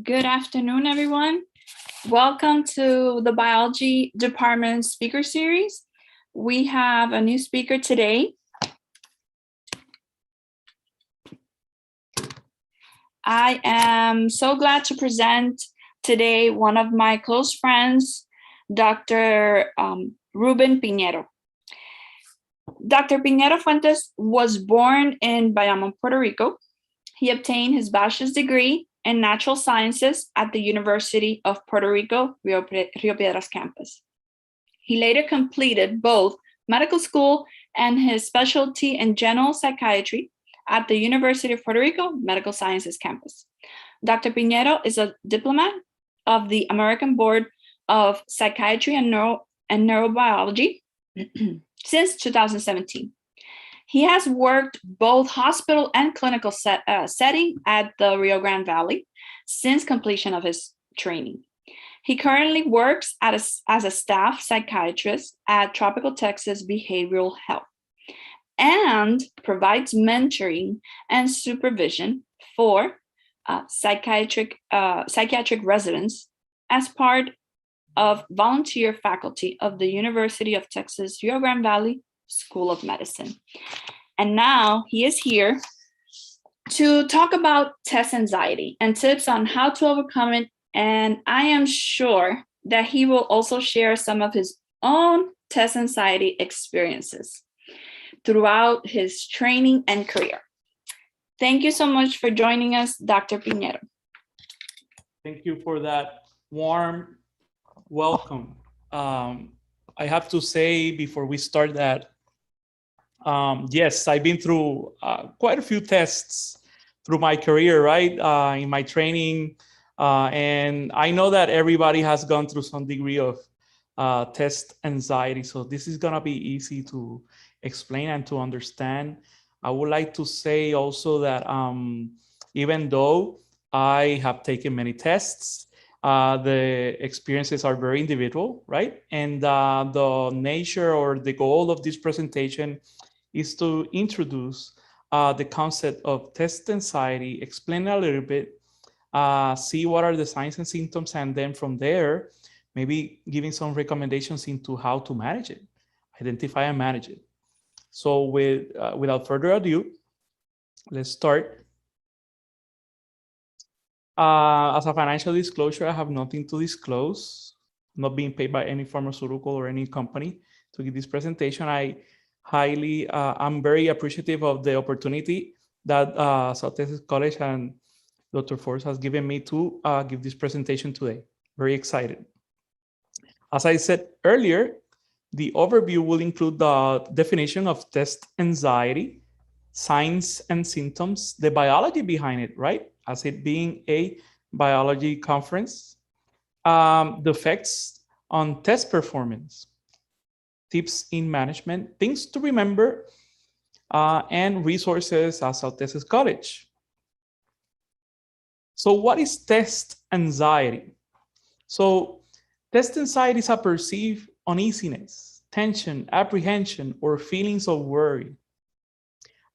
Good afternoon, everyone. Welcome to the biology department speaker series. We have a new speaker today. I am so glad to present today one of my close friends, Dr. Ruben Piñero. Dr. Piñero Fuentes was born in Bayamón, Puerto Rico. He obtained his bachelor's degree in natural sciences at the University of Puerto Rico, Rio Piedras campus. He later completed both medical school and his specialty in general psychiatry at the University of Puerto Rico Medical Sciences campus. Dr. Piñero is a diplomat of the American Board of Psychiatry and Neurobiology since 2017. He has worked both hospital and clinical setting at the Rio Grande Valley since completion of his training. He currently works as a staff psychiatrist at Tropical Texas Behavioral Health and provides mentoring and supervision for psychiatric residents as part of volunteer faculty of the University of Texas Rio Grande Valley School of Medicine. And now he is here to talk about test anxiety and tips on how to overcome it. And I am sure that he will also share some of his own test anxiety experiences throughout his training and career. Thank you so much for joining us, Dr. Piñero. Thank you for that warm welcome. I have to say before we start that, yes, I've been through quite a few tests through my career, right? In my training. And I know that everybody has gone through some degree of test anxiety. So this is gonna be easy to explain and to understand. I would like to say also that even though I have taken many tests, the experiences are very individual, right? And the nature or the goal of this presentation is to introduce the concept of test anxiety, explain a little bit, see what are the signs and symptoms, and then from there, maybe giving some recommendations into how to manage it, identify and manage it. So without further ado, let's start. As a financial disclosure, I have nothing to disclose, not being paid by any pharmaceutical or any company to give this presentation. I'm very appreciative of the opportunity that South Texas College and Dr. Force has given me to give this presentation today. Very excited. As I said earlier, the overview will include the definition of test anxiety, signs and symptoms, the biology behind it, right? As it being a biology conference, the effects on test performance, tips in management, things to remember, and resources at South Texas College. So what is test anxiety? So test anxiety is a perceived uneasiness, tension, apprehension, or feelings of worry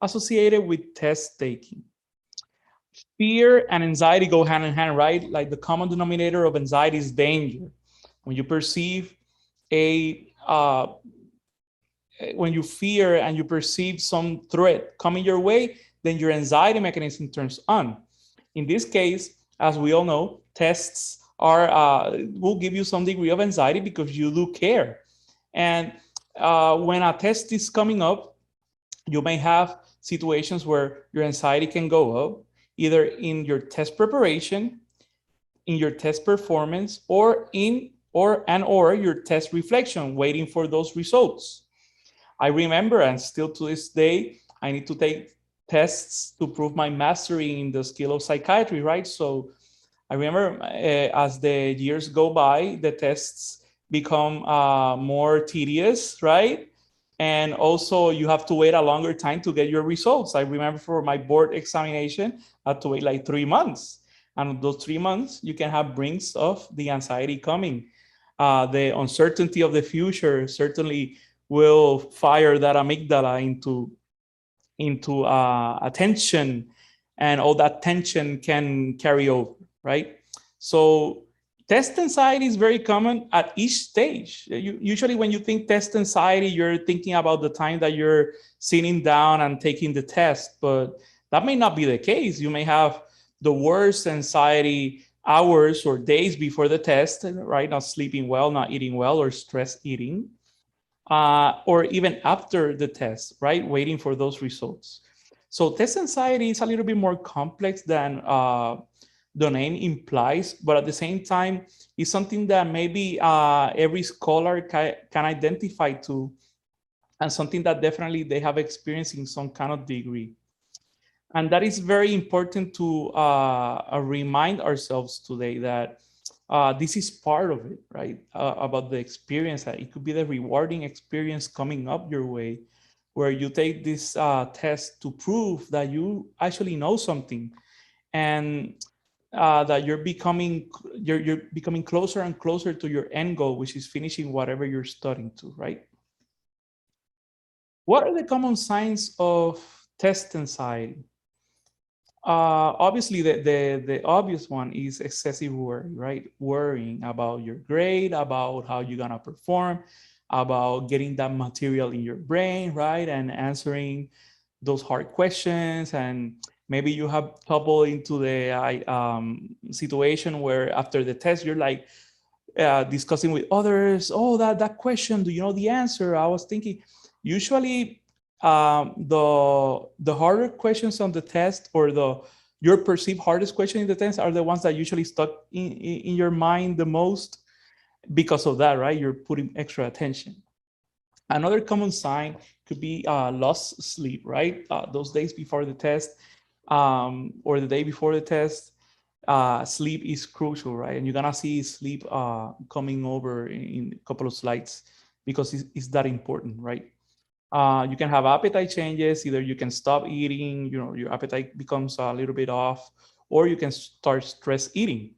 associated with test taking. Fear and anxiety go hand in hand, right? Like the common denominator of anxiety is danger. When you perceive when you fear and you perceive some threat coming your way, then your anxiety mechanism turns on. In this case, as we all know, tests will give you some degree of anxiety because you do care. And when a test is coming up, you may have situations where your anxiety can go up, either in your test preparation, in your test performance, or or your test reflection, waiting for those results. I remember, and still to this day, I need to take tests to prove my mastery in the skill of psychiatry, right? So I remember as the years go by, the tests become more tedious, right? And also you have to wait a longer time to get your results. I remember for my board examination, I had to wait like 3 months. And those 3 months, you can have brings of the anxiety coming. The uncertainty of the future certainly will fire that amygdala into attention, and all that tension can carry over, right? So test anxiety is very common at each stage. Usually when you think test anxiety, you're thinking about the time that you're sitting down and taking the test, but that may not be the case. You may have the worst anxiety hours or days before the test, right? Not sleeping well, not eating well, or stress eating, or even after the test, right? Waiting for those results. So test anxiety is a little bit more complex than the name implies, but at the same time, it's something that maybe every scholar can identify to, and something that definitely they have experienced in some kind of degree. And that is very important to remind ourselves today that this is part of it, right? About the experience. That it could be the rewarding experience coming up your way, where you take this test to prove that you actually know something, and that you're becoming closer and closer to your end goal, which is finishing whatever you're studying to, right? What are the common signs of test anxiety? Obviously, the obvious one is excessive worry, right? Worrying about your grade, about how you're gonna perform, about getting that material in your brain, right? And answering those hard questions. And maybe you have trouble into the situation where after the test, you're like discussing with others, oh, that question, do you know the answer? I was thinking, usually the harder questions on the test, or the your perceived hardest question in the test, are the ones that usually stuck in your mind the most, because of that, right? You're putting extra attention. Another common sign could be lost sleep, right? Those days before the test, or the day before the test, sleep is crucial, right? And you're gonna see sleep coming over in a couple of slides, because it's that important, right? You can have appetite changes. Either you can stop eating, your appetite becomes a little bit off, or you can start stress eating.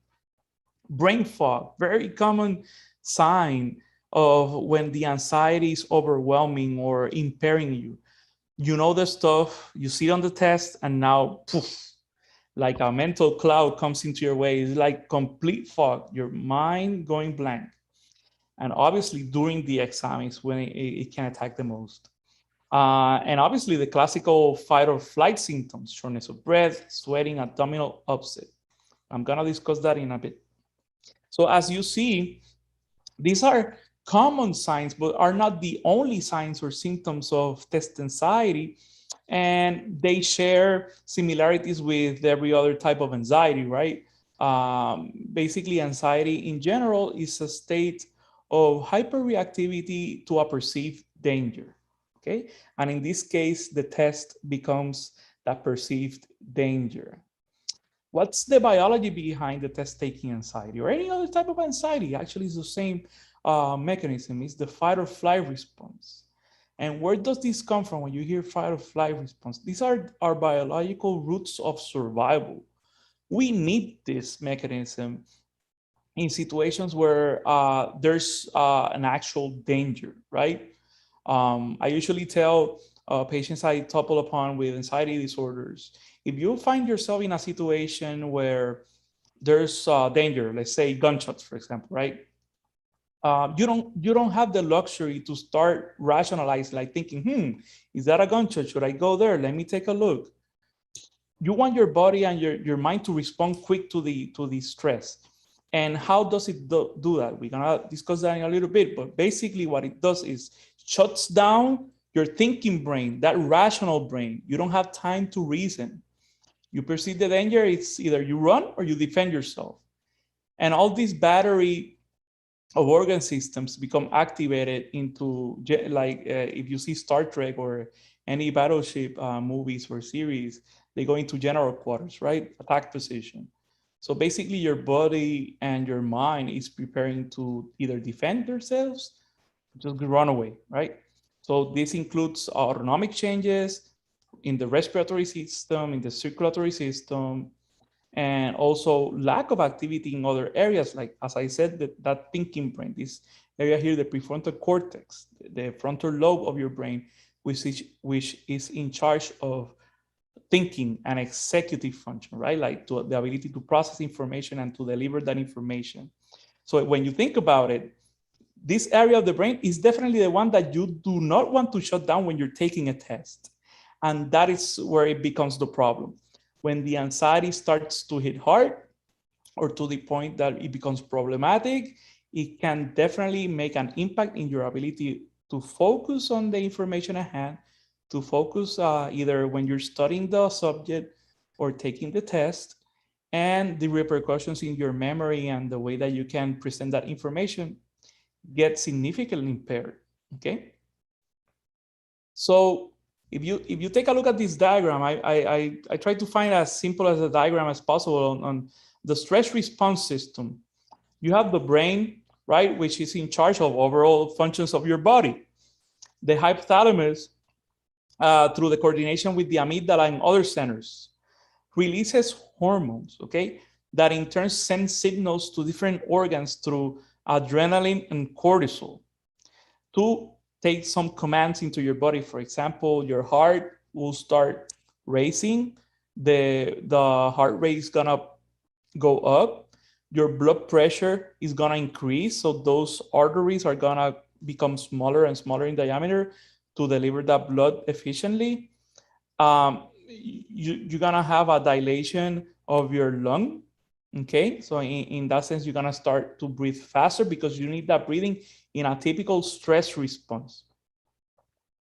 Brain fog, very common sign of when the anxiety is overwhelming or impairing you. You know the stuff, you see it on the test, and now poof, like a mental cloud comes into your way. It's like complete fog, your mind going blank. And obviously during the exam is when it can attack the most. And obviously the classical fight or flight symptoms, shortness of breath, sweating, abdominal upset. I'm gonna discuss that in a bit. So as you see, these are common signs, but are not the only signs or symptoms of test anxiety. And they share similarities with every other type of anxiety, right? Basically, anxiety in general is a state of hyperreactivity to a perceived danger, okay? And in this case, the test becomes that perceived danger. What's the biology behind the test-taking anxiety, or any other type of anxiety? Actually, it's the same mechanism. It's the fight or flight response. And where does this come from when you hear fight or flight response? These are our biological roots of survival. We need this mechanism in situations where there's an actual danger, right? I usually tell patients I topple upon with anxiety disorders, if you find yourself in a situation where there's danger, let's say gunshots, for example, right? You don't have the luxury to start rationalizing, like thinking, is that a gunshot? Should I go there? Let me take a look. You want your body and your mind to respond quick to the stress. And how does it do that? We're gonna discuss that in a little bit, but basically what it does is shuts down your thinking brain, that rational brain. You don't have time to reason. You perceive the danger, it's either you run or you defend yourself. And all this battery of organ systems become activated into, like if you see Star Trek or any battleship movies or series, they go into general quarters, right? Attack position. So basically your body and your mind is preparing to either defend themselves, just run away, right? So this includes autonomic changes in the respiratory system, in the circulatory system, and also lack of activity in other areas, like, as I said, that thinking brain, this area here, the prefrontal cortex, the frontal lobe of your brain, which is in charge of thinking and executive function, right? Like the ability to process information and to deliver that information. So when you think about it, this area of the brain is definitely the one that you do not want to shut down when you're taking a test. And that is where it becomes the problem. When the anxiety starts to hit hard, or to the point that it becomes problematic, it can definitely make an impact in your ability to focus on the information at hand, to focus either when you're studying the subject or taking the test, and the repercussions in your memory and the way that you can present that information get significantly impaired. Okay. So if you take a look at this diagram, I try to find as simple as a diagram as possible on the stress response system. You have the brain, right, which is in charge of overall functions of your body. The hypothalamus, through the coordination with the amygdala and other centers, releases hormones, okay, that in turn send signals to different organs through adrenaline and cortisol to take some commands into your body. For example, your heart will start racing, the heart rate is gonna go up, your blood pressure is gonna increase, so those arteries are gonna become smaller and smaller in diameter to deliver that blood efficiently. You're gonna have a dilation of your lung. Okay, so in that sense, you're gonna start to breathe faster because you need that breathing in a typical stress response.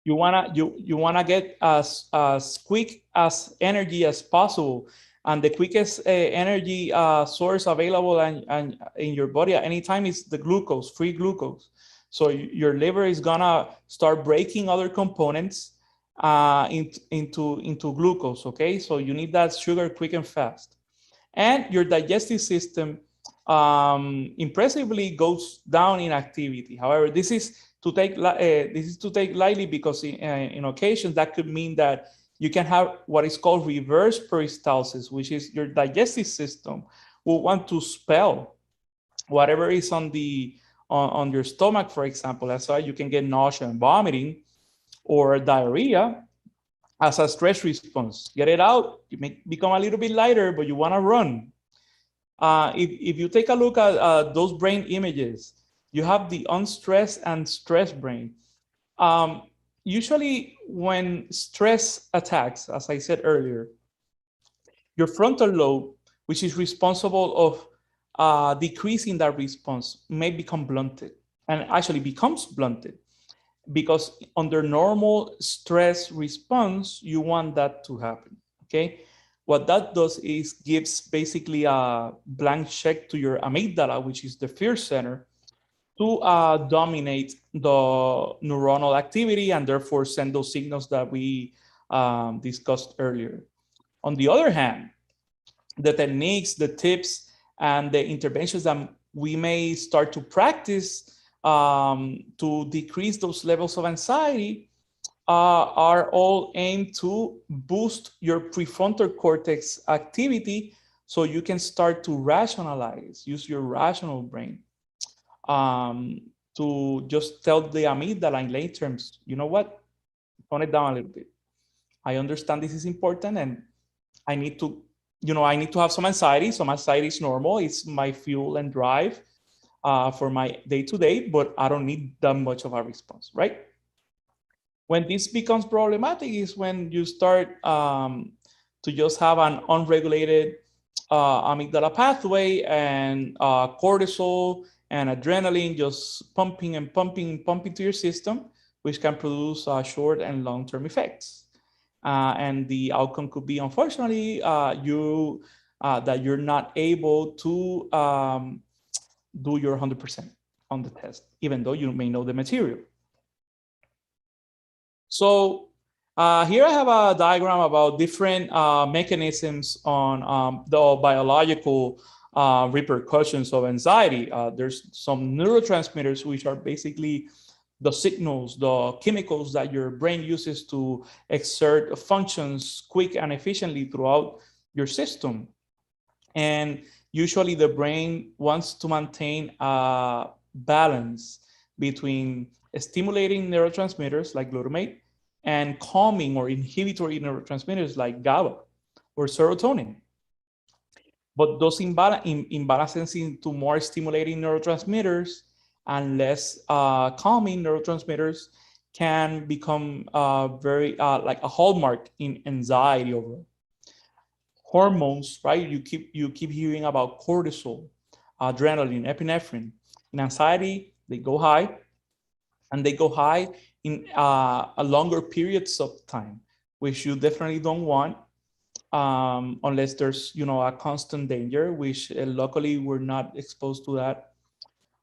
You wanna get as quick as energy as possible, and the quickest energy source available and in your body at any time is the glucose, free glucose. So your liver is gonna start breaking other components into glucose. Okay, so you need that sugar quick and fast. And your digestive system impressively goes down in activity. However, this is to take lightly because in occasions that could mean that you can have what is called reverse peristalsis, which is your digestive system will want to expel whatever is on your stomach, for example. That's why you can get nausea and vomiting or diarrhea as a stress response. Get it out, you may become a little bit lighter, but you want to run. If you take a look at those brain images, you have the unstressed and stressed brain. Usually when stress attacks, as I said earlier, your frontal lobe, which is responsible of decreasing that response, may become blunted, and actually becomes blunted. Because under normal stress response, you want that to happen, okay? What that does is gives basically a blank check to your amygdala, which is the fear center, to dominate the neuronal activity and therefore send those signals that we discussed earlier. On the other hand, the techniques, the tips, and the interventions that we may start to practice to decrease those levels of anxiety are all aimed to boost your prefrontal cortex activity so you can start to rationalize, use your rational brain to just tell the amygdala in lay terms, you know what, tone it down a little bit. I understand this is important and I need to, I need to have some anxiety. Some anxiety is normal. It's my fuel and drive for my day-to-day, but I don't need that much of a response, right? When this becomes problematic is when you start to just have an unregulated amygdala pathway and cortisol and adrenaline just pumping and pumping to your system, which can produce short and long-term effects. And the outcome could be, unfortunately, that you're not able to do your 100% on the test, even though you may know the material. So here I have a diagram about different mechanisms on the biological repercussions of anxiety. There's some neurotransmitters, which are basically the signals, the chemicals that your brain uses to exert functions quick and efficiently throughout your system. And usually the brain wants to maintain a balance between stimulating neurotransmitters like glutamate and calming or inhibitory neurotransmitters like GABA or serotonin. But those imbalances into more stimulating neurotransmitters and less calming neurotransmitters can become very like a hallmark in anxiety overall. Hormones, right? You keep hearing about cortisol, adrenaline, epinephrine. In anxiety, they go high, and they go high in a longer periods of time, which you definitely don't want, unless there's a constant danger, which luckily we're not exposed to that.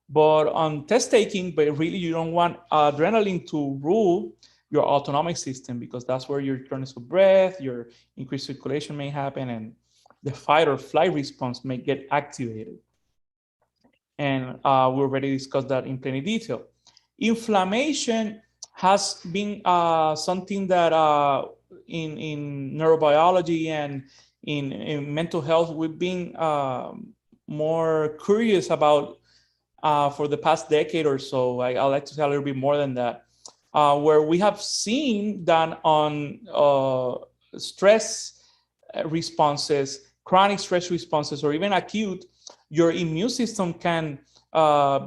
But on test taking, but really you don't want adrenaline to rule your autonomic system, because that's where your shortness of breath, your increased circulation may happen, and the fight or flight response may get activated. And we already discussed that in plenty detail. Inflammation has been something that in neurobiology and in mental health, we've been more curious about for the past decade or so. I'd like to say a little bit more than that, where we have seen that on stress responses, chronic stress responses, or even acute, your immune system can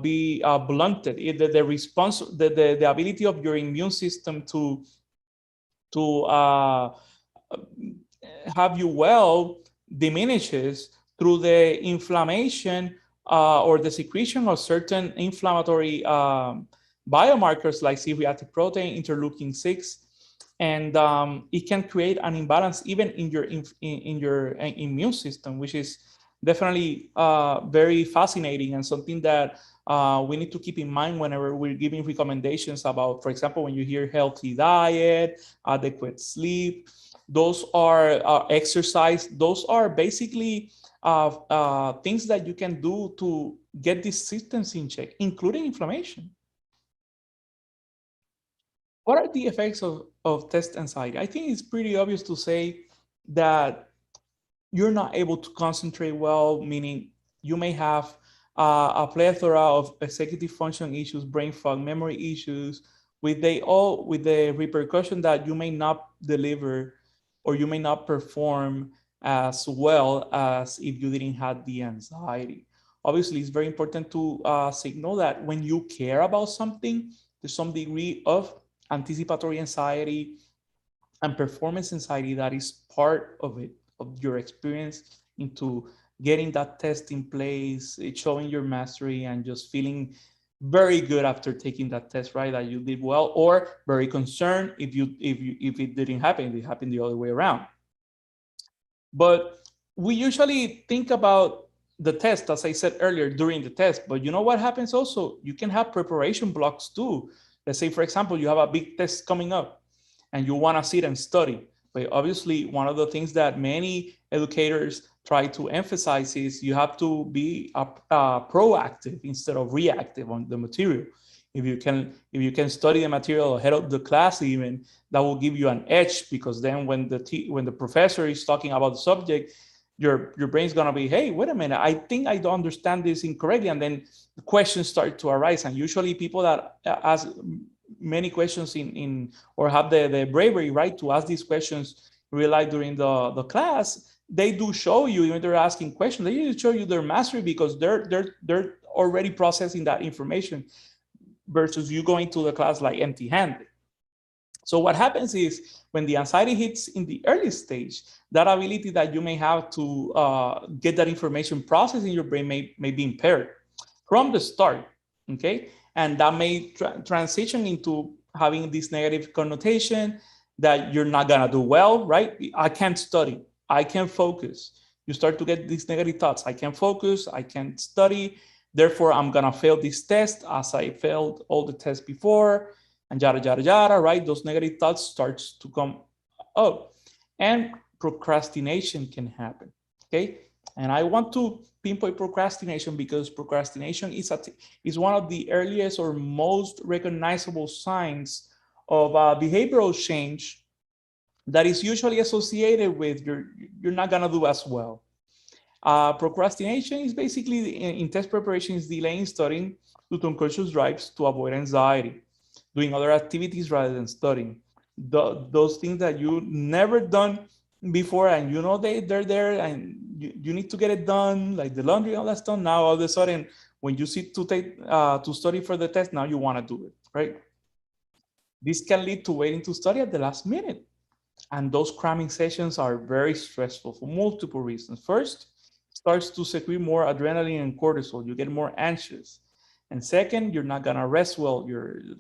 be blunted. The response, the ability of your immune system to have you well diminishes through the inflammation or the secretion of certain inflammatory biomarkers like C-reactive protein, interleukin 6, and it can create an imbalance even in your immune system, which is definitely very fascinating and something that we need to keep in mind whenever we're giving recommendations about, for example, when you hear healthy diet, adequate sleep, those are exercise, those are basically things that you can do to get these systems in check, including inflammation. What are the effects of test anxiety? I think it's pretty obvious to say that you're not able to concentrate well, meaning you may have a plethora of executive function issues, brain fog, memory issues, with the repercussion that you may not deliver or you may not perform as well as if you didn't have the anxiety. Obviously, it's very important to signal that when you care about something, there's some degree of anticipatory anxiety and performance anxiety that is part of it, of your experience into getting that test in place, showing your mastery, and just feeling very good after taking that test, right? That you did well, or very concerned if it didn't happen, it happened the other way around. But we usually think about the test, as I said earlier, during the test. But you know what happens also? You can have preparation blocks too. Let's say, for example, you have a big test coming up and you want to sit and study. But obviously, one of the things that many educators try to emphasize is you have to be proactive instead of reactive on the material. If you can study the material ahead of the class, even that will give you an edge, because then when the professor is talking about the subject, your brain's gonna be, hey, wait a minute, I think I don't understand this incorrectly, and then the questions start to arise. And usually, people that ask many questions or have the bravery, right, to ask these questions real life during the class, they do show you, even they're asking questions, they usually show you their mastery because they're already processing that information versus you going to the class like empty-handed. So what happens is when the anxiety hits in the early stage, that ability that you may have to get that information processed in your brain may be impaired from the start, okay? And that may transition into having this negative connotation that you're not gonna do well, right? I can't study, I can't focus. You start to get these negative thoughts. I can't focus, I can't study, therefore I'm gonna fail this test as I failed all the tests before, and yada, yada, yada, right? Those negative thoughts starts to come up. And procrastination can happen, okay? And I want to pinpoint procrastination because procrastination is one of the earliest or most recognizable signs of behavioral change that is usually associated with you're not gonna do as well. Procrastination is basically, in test preparation, is delaying studying due to unconscious drives to avoid anxiety, doing other activities rather than studying. those things that you never done before, and you know they're there, and you need to get it done, like the laundry, all that stuff. Now all of a sudden, when you sit to take to study for the test, now you want to do it, right? This can lead to waiting to study at the last minute. And those cramming sessions are very stressful for multiple reasons. First, starts to secrete more adrenaline and cortisol. You get more anxious. And second, you're not gonna rest well.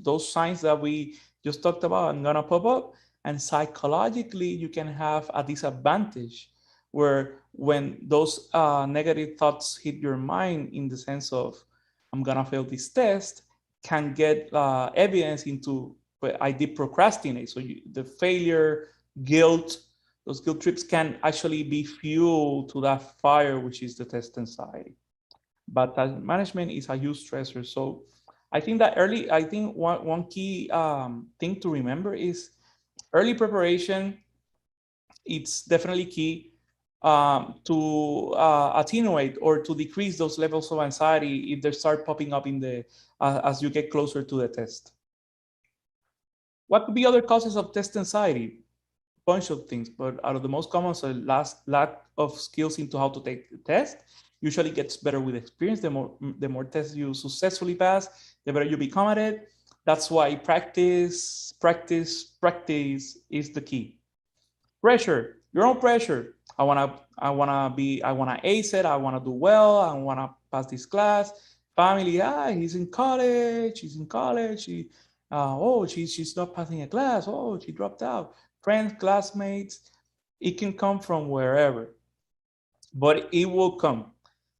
Those signs that we just talked about are gonna pop up. And psychologically, you can have a disadvantage where when those negative thoughts hit your mind in the sense of, I'm gonna fail this test, can get evidence into, well, I did procrastinate. So the failure, guilt, those guilt trips can actually be fuel to that fire, which is the test anxiety. But time management is a huge stressor. So I think that I think one key thing to remember is early preparation. It's definitely key to attenuate or to decrease those levels of anxiety if they start popping up in the as you get closer to the test. What could be other causes of test anxiety? Bunch of things, but out of the most common, so lack of skills into how to take the test usually gets better with experience. The more tests you successfully pass, the better you become at it. That's why practice is the key. Pressure, your own pressure. I wanna ace it. I wanna do well. I wanna pass this class. Family, he's in college. She's in college. She's not passing a class. Oh, she dropped out. Friends, classmates, it can come from wherever, but it will come.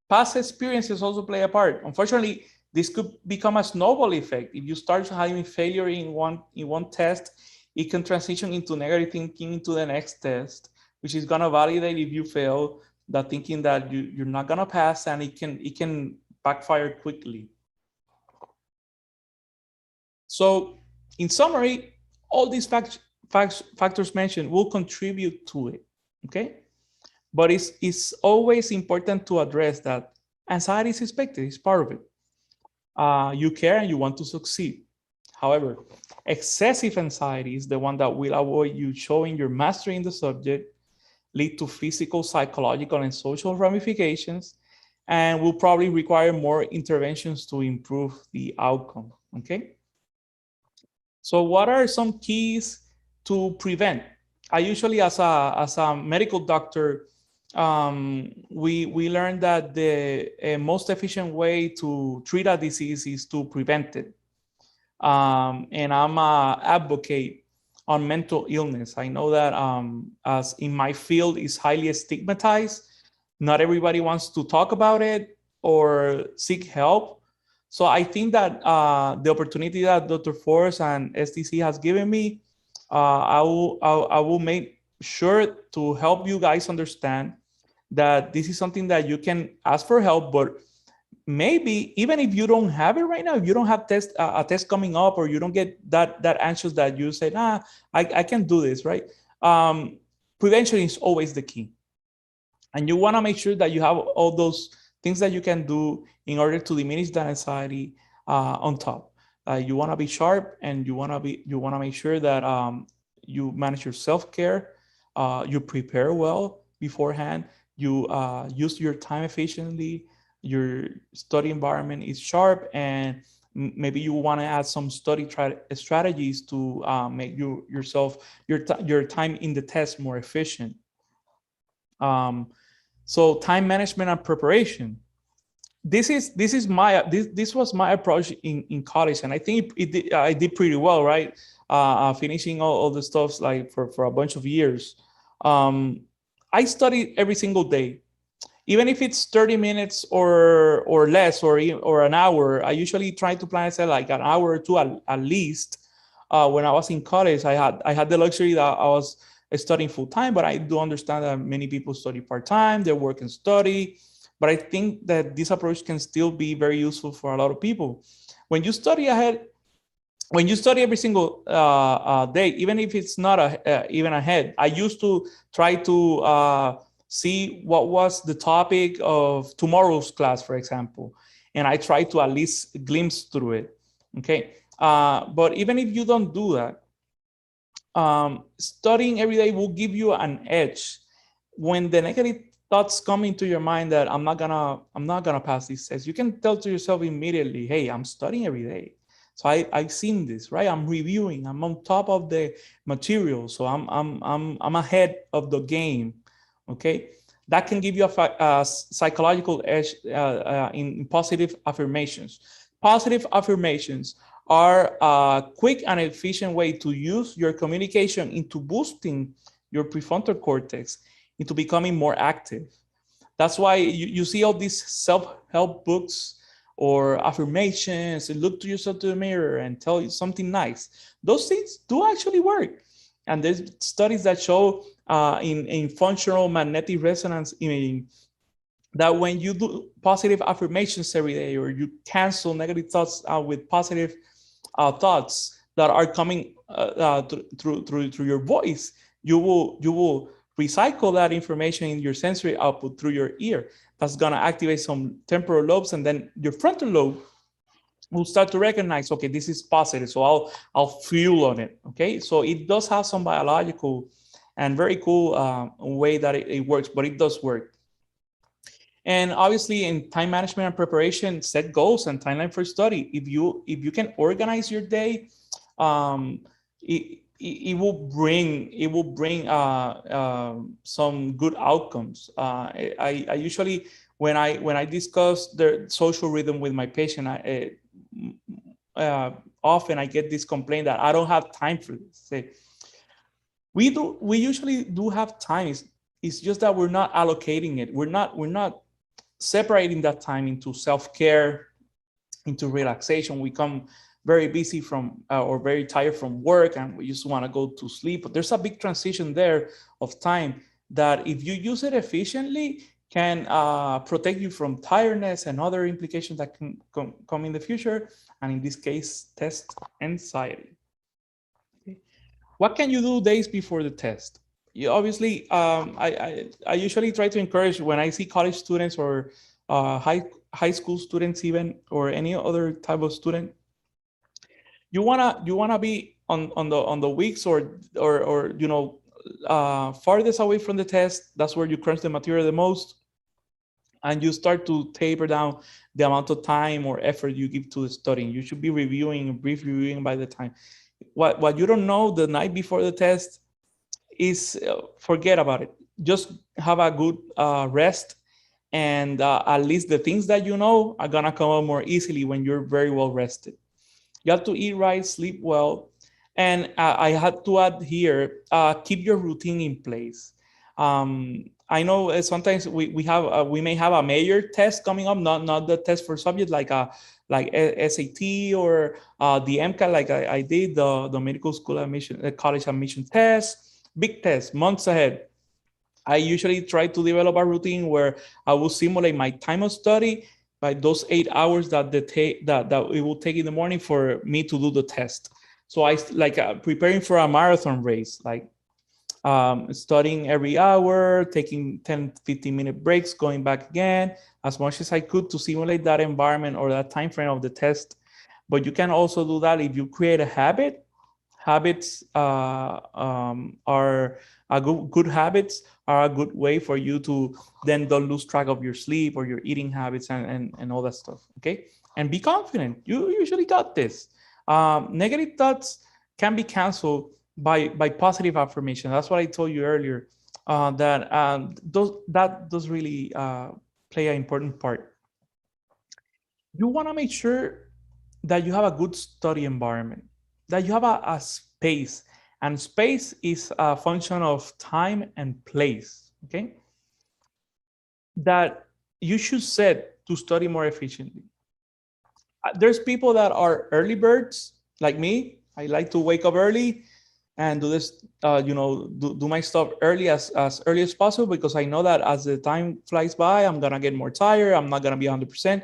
Past experiences also play a part. Unfortunately, this could become a snowball effect. If you start having failure in one test, it can transition into negative thinking into the next test, which is gonna validate if you fail, that thinking that you're not gonna pass, and it can backfire quickly. So in summary, all these factors mentioned will contribute to it, okay? But it's always important to address that anxiety is expected, it's part of it. You care and you want to succeed. However, excessive anxiety is the one that will avoid you showing your mastery in the subject, lead to physical, psychological, and social ramifications, and will probably require more interventions to improve the outcome, okay? So what are some keys to prevent? I usually, as a medical doctor, we learned that the most efficient way to treat a disease is to prevent it. And I'm an advocate on mental illness. I know that as in my field is highly stigmatized. Not everybody wants to talk about it or seek help. So I think that the opportunity that Dr. Forrest and SDC has given me, I will make sure to help you guys understand that this is something that you can ask for help, but maybe even if you don't have it right now, if you don't have a test coming up, or you don't get that anxious that you say, I can do this, right? Prevention is always the key. And you want to make sure that you have all those things that you can do in order to diminish that anxiety on top. You want to be sharp, and you want to make sure that you manage your self-care, you prepare well beforehand, you use your time efficiently, your study environment is sharp, and maybe you want to add some study strategies to make your time in the test more efficient. So time management and preparation. This was my approach in college, and I think I did pretty well, right? Finishing all the stuff like for a bunch of years. I studied every single day, even if it's 30 minutes or less, or an hour. I usually try to plan myself like an hour or two at least. When I was in college, I had the luxury that I was studying full time, but I do understand that many people study part time, they work and study. But I think that this approach can still be very useful for a lot of people. When you study every single day, even if it's not even ahead, I used to try to see what was the topic of tomorrow's class, for example, and I try to at least glimpse through it. Okay, but even if you don't do that, studying every day will give you an edge. When the negative thoughts come into your mind that I'm not gonna pass this test, you can tell to yourself immediately, hey, I'm studying every day. So I've seen this, right? I'm reviewing, I'm on top of the material. So I'm ahead of the game. Okay. That can give you a psychological edge in positive affirmations. Positive affirmations are a quick and efficient way to use your communication into boosting your prefrontal cortex, into becoming more active. That's why you see all these self-help books or affirmations and look to yourself to the mirror and tell you something nice. Those things do actually work. And there's studies that show in functional magnetic resonance imaging that when you do positive affirmations every day, or you cancel negative thoughts with positive thoughts that are coming through your voice, you will recycle that information in your sensory output through your ear. That's going to activate some temporal lobes, and then your frontal lobe will start to recognize, okay, this is positive, so I'll fuel on it. Okay, so it does have some biological and very cool way that it works, but it does work. And obviously, in time management and preparation, set goals and timeline for study. If you can organize your day, it will bring some good outcomes. I usually, when I discuss the social rhythm with my patient, often I get this complaint that I don't have time for this. Say, we usually do have time. It's just that we're not allocating it. We're not separating that time into self-care, into relaxation. We come very busy from or very tired from work, and we just want to go to sleep. But there's a big transition there of time that, if you use it efficiently, can protect you from tiredness and other implications that can come in the future. And in this case, test anxiety. Okay. What can you do days before the test? You obviously, I usually try to encourage, when I see college students or high school students, even, or any other type of student, you wanna be on the weeks or farthest away from the test. That's where you crunch the material the most, and you start to taper down the amount of time or effort you give to the studying. You should be brief reviewing by the time. What you don't know the night before the test is, forget about it. Just have a good rest, and at least the things that you know are gonna come out more easily when you're very well rested. You have to eat right, sleep well, and I had to add here, keep your routine in place. I know sometimes we may have a major test coming up, not the test for subject like SAT or the MCAT, like I did, the medical school admission, college admission test, big test months ahead. I usually try to develop a routine where I will simulate my time of study by those 8 hours that it will take in the morning for me to do the test. So I like preparing for a marathon race, like studying every hour, taking 10, 15-minute breaks, going back again, as much as I could to simulate that environment or that time frame of the test. But you can also do that if you create a habit. Habits are good habits are a good way for you to then don't lose track of your sleep or your eating habits and all that stuff. Okay, and be confident. You usually got this. Negative thoughts can be canceled by positive affirmation. That's what I told you earlier. That does really play an important part. You want to make sure that you have a good study environment, that you have a space, and space is a function of time and place. Okay, that you should set to study more efficiently. There's people that are early birds like me. I like to wake up early and do this, do my stuff as early as possible, because I know that as the time flies by, I'm gonna get more tired. I'm not gonna be 100%.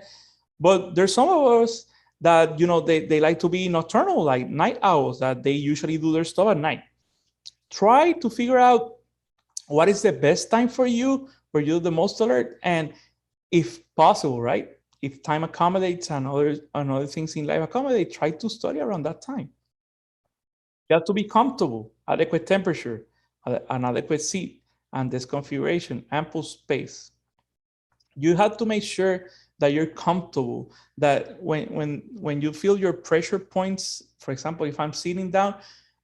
But there's some of us that they like to be nocturnal, like night owls, that they usually do their stuff at night. Try to figure out what is the best time for you, where you're the most alert, and if possible, right? If time accommodates and other things in life accommodate, try to study around that time. You have to be comfortable. adequate temperature, an adequate seat, and desk configuration, ample space. You have to make sure that you're comfortable, that when you feel your pressure points, for example, if I'm sitting down,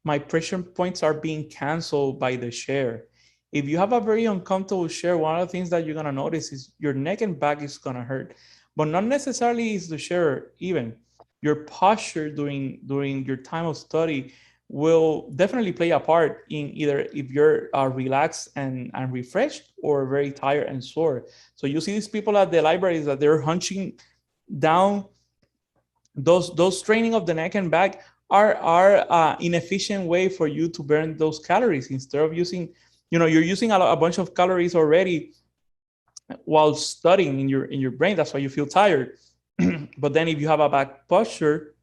my pressure points are being canceled by the chair. If you have a very uncomfortable chair, one of the things that you're going to notice is your neck and back is going to hurt, but not necessarily is the chair. Even your posture during your time of study will definitely play a part in either if you're relaxed and refreshed, or very tired and sore. So you see these people at the libraries that they're hunching down. Those training of the neck and back are inefficient way for you to burn those calories. Instead of using, you're using a bunch of calories already while studying in your brain. That's why you feel tired. But then if you have a back posture,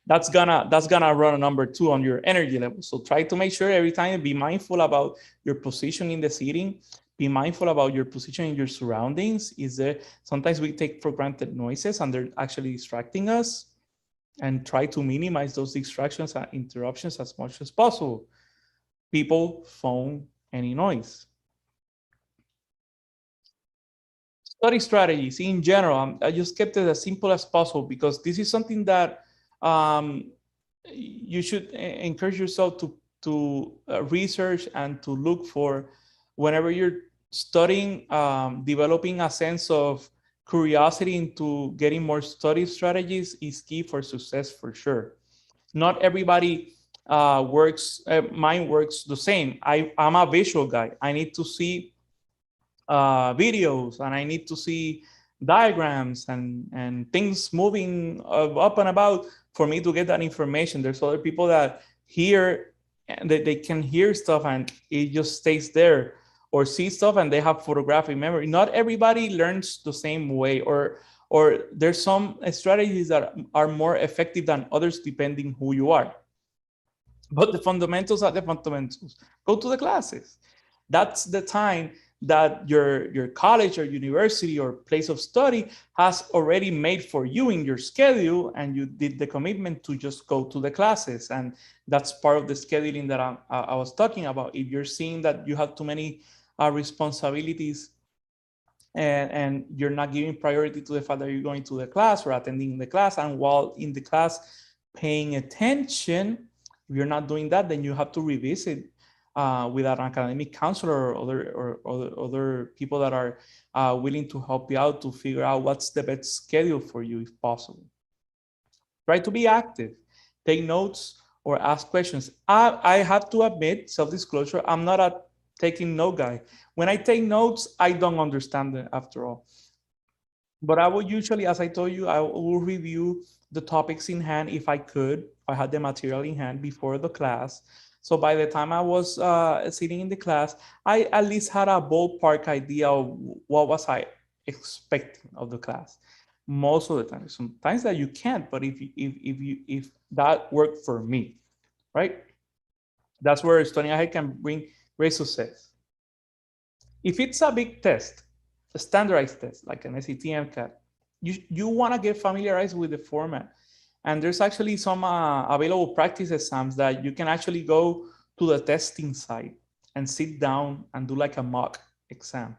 that's gonna run a number two on your energy level. So try to make sure every time, be mindful about your position in the seating, be mindful about your position in your surroundings. Is there sometimes we take for granted noises and they're actually distracting us, and try to minimize those distractions and interruptions as much as possible. People, phone, any noise. Study strategies in general, I just kept it as simple as possible, because this is something that you should encourage yourself to research and to look for whenever you're studying. Developing a sense of curiosity into getting more study strategies is key for success, for sure. Not everybody mind works the same. I'm a visual guy. I need to see videos, and I need to see diagrams and things moving up and about for me to get that information. There's other people that hear, and they can hear stuff and it just stays there, or see stuff and they have photographic memory. Not everybody learns the same way, or there's some strategies that are more effective than others depending who you are. But the fundamentals are the fundamentals. Go to the classes. That's the time that your college or university or place of study has already made for you in your schedule, and you did the commitment to just go to the classes. And that's part of the scheduling that I was talking about. If you're seeing that you have too many responsibilities, and you're not giving priority to the fact that you're going to the class or attending the class, and while in the class paying attention, if you're not doing that, then you have to revisit with an academic counselor or other people that are willing to help you out to figure out what's the best schedule for you, if possible. Try to be active, take notes, or ask questions. I have to admit, self-disclosure, I'm not a taking note guy. When I take notes, I don't understand it after all. But I will usually, as I told you, I will review the topics in hand if I could. I had the material in hand before the class. So by the time I was sitting in the class, I at least had a ballpark idea of what was I expecting of the class. Most of the time, sometimes that you can't, but if that worked for me, right? That's where studying ahead can bring great success. If it's a big test, a standardized test like an SAT, MCAT, you want to get familiarized with the format. And there's actually some available practice exams that you can actually go to the testing site and sit down and do like a mock exam.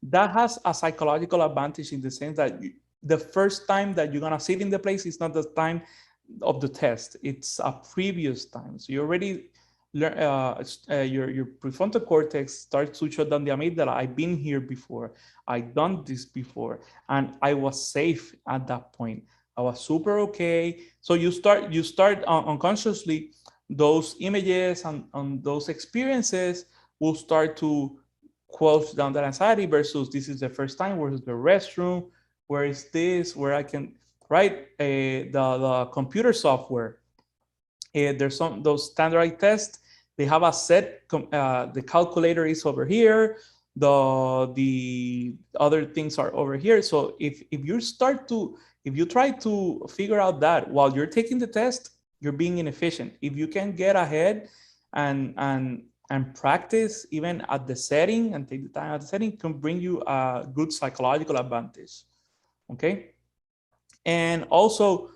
That has a psychological advantage in the sense that the first time that you're going to sit in the place is not the time of the test. It's a previous time. So you already learn, your prefrontal cortex starts to shut down the amygdala. I've been here before. I've done this before. And I was safe at that point. I was super okay. So you start unconsciously, those images and those experiences will start to close down that anxiety, versus this is the first time, where's the restroom, where is this, where I can write the computer software. There's some those standardized tests. They have a set. The calculator is over here. The other things are over here. So if you try to figure out that while you're taking the test, you're being inefficient. If you can get ahead and practice even at the setting and take the time at the setting, can bring you a good psychological advantage. Okay, and also,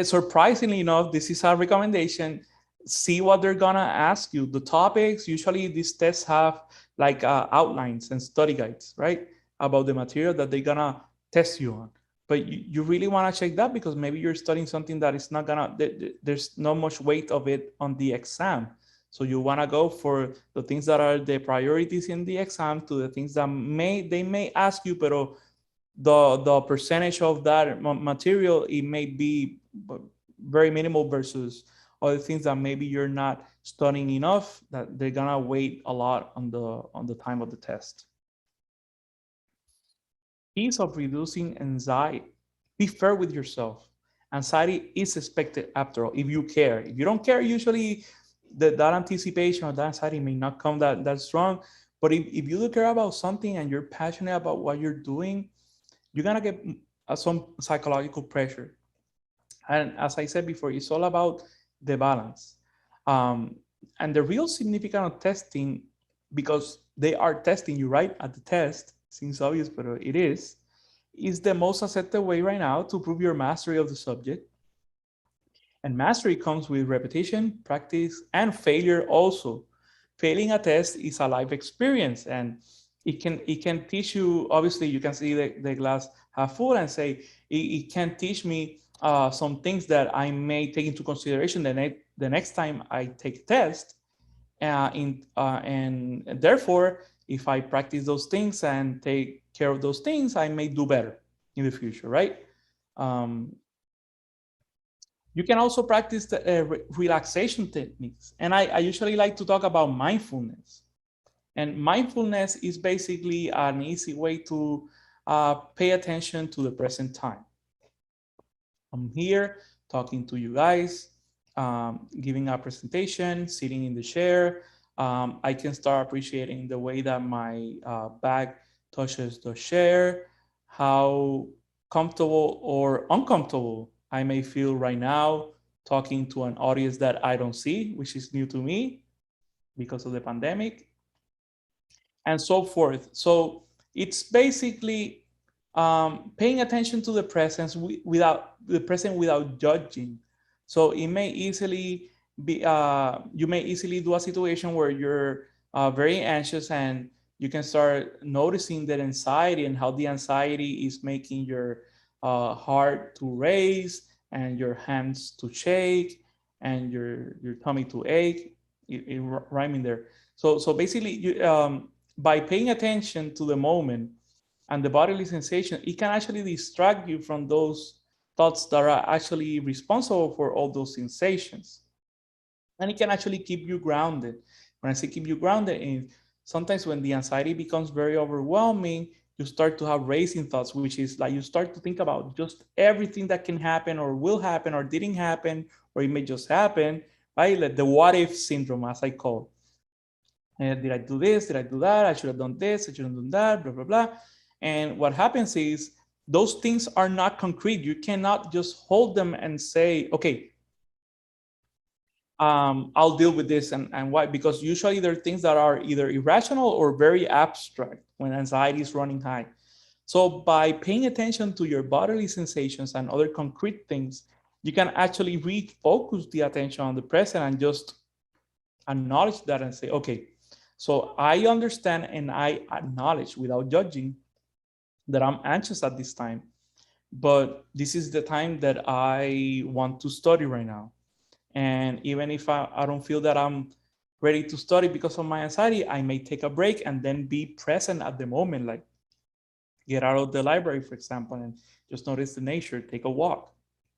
surprisingly enough, this is a recommendation. see what they're gonna ask you. The topics, usually these tests have like outlines and study guides, right? About the material that they're gonna test you on. But you really wanna check that because maybe you're studying something that is not gonna, there's not much weight of it on the exam. So you wanna go for the things that are the priorities in the exam to the things that they may ask you, but the percentage of that material, it may be very minimal versus other things that maybe you're not studying enough, that they're gonna wait a lot on the time of the test. Keys of reducing anxiety: be fair with yourself. Anxiety is expected after all, if you care. If you don't care, usually that anticipation or that anxiety may not come that strong. But if you do care about something and you're passionate about what you're doing, you're gonna get some psychological pressure. And as I said before, it's all about the balance. Um, and the real significance of testing, because they are testing you right at the test, seems obvious, but it is the most accepted way right now to prove your mastery of the subject. And mastery comes with repetition, practice, and failure also. Failing a test is a life experience, and it can teach you. Obviously, you can see the glass half full and say it can teach me some things that I may take into consideration the next time I take a test. And therefore, if I practice those things and take care of those things, I may do better in the future, right? Um, you can also practice the relaxation techniques. And I usually like to talk about mindfulness. And mindfulness is basically an easy way to pay attention to the present time. I'm here talking to you guys, giving a presentation, sitting in the chair. I can start appreciating the way that my bag touches the chair, how comfortable or uncomfortable I may feel right now talking to an audience that I don't see, which is new to me because of the pandemic, and so forth. So it's basically paying attention to the presence without the present without judging. So it may easily be you may easily do a situation where you're very anxious and you can start noticing that anxiety and how the anxiety is making your heart to race and your hands to shake and your tummy to ache. It rhyming there. So basically, by paying attention to the moment and the bodily sensation, it can actually distract you from those thoughts that are actually responsible for all those sensations. And it can actually keep you grounded. When I say keep you grounded, in sometimes when the anxiety becomes very overwhelming, you start to have racing thoughts, which is like you start to think about just everything that can happen or will happen or didn't happen, or it may just happen, right? Like the what if syndrome, as I call. Did I do this? Did I do that? I should have done this. I should have done that, blah, blah, blah. And what happens is those things are not concrete. You cannot just hold them and say, okay, I'll deal with this. And why? Because usually there are things that are either irrational or very abstract when anxiety is running high. So by paying attention to your bodily sensations and other concrete things, you can actually refocus the attention on the present and just acknowledge that and say, okay, so I understand and I acknowledge without judging that I'm anxious at this time, but this is the time that I want to study right now. And even if I don't feel that I'm ready to study because of my anxiety, I may take a break and then be present at the moment, like get out of the library, for example, and just notice the nature, take a walk,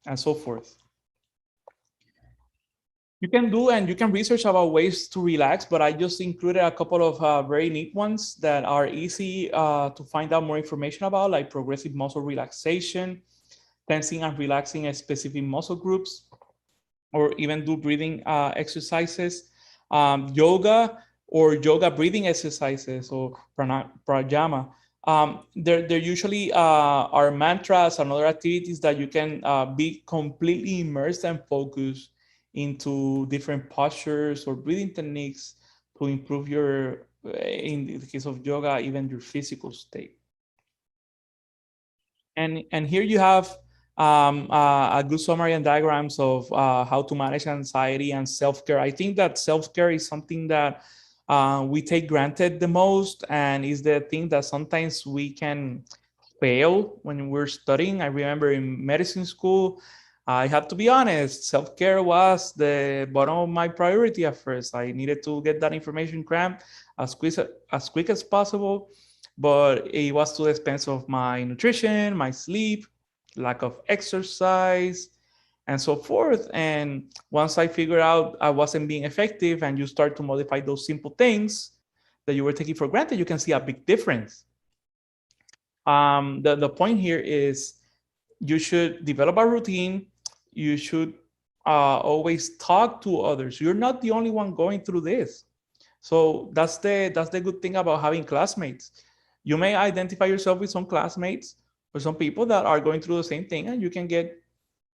and so forth. You can do and you can research about ways to relax, but I just included a couple of very neat ones that are easy to find out more information about, like progressive muscle relaxation, tensing and relaxing a specific muscle groups, or even do breathing exercises, yoga or yoga breathing exercises or pranayama. There usually are mantras and other activities that you can be completely immersed and focused into different postures or breathing techniques to improve your, in the case of yoga, even your physical state. And here you have a good summary and diagrams of how to manage anxiety and self-care. I think that self-care is something that we take granted the most, and is the thing that sometimes we can fail when we're studying. I remember in medicine school, I have to be honest, self-care was the bottom of my priority at first. I needed to get that information crammed as quick as possible, but it was to the expense of my nutrition, my sleep, lack of exercise, and so forth. And once I figured out I wasn't being effective, and you start to modify those simple things that you were taking for granted, you can see a big difference. The point here is you should develop a routine. You should always talk to others. You're not the only one going through this. So that's the good thing about having classmates. You may identify yourself with some classmates or some people that are going through the same thing, and you can get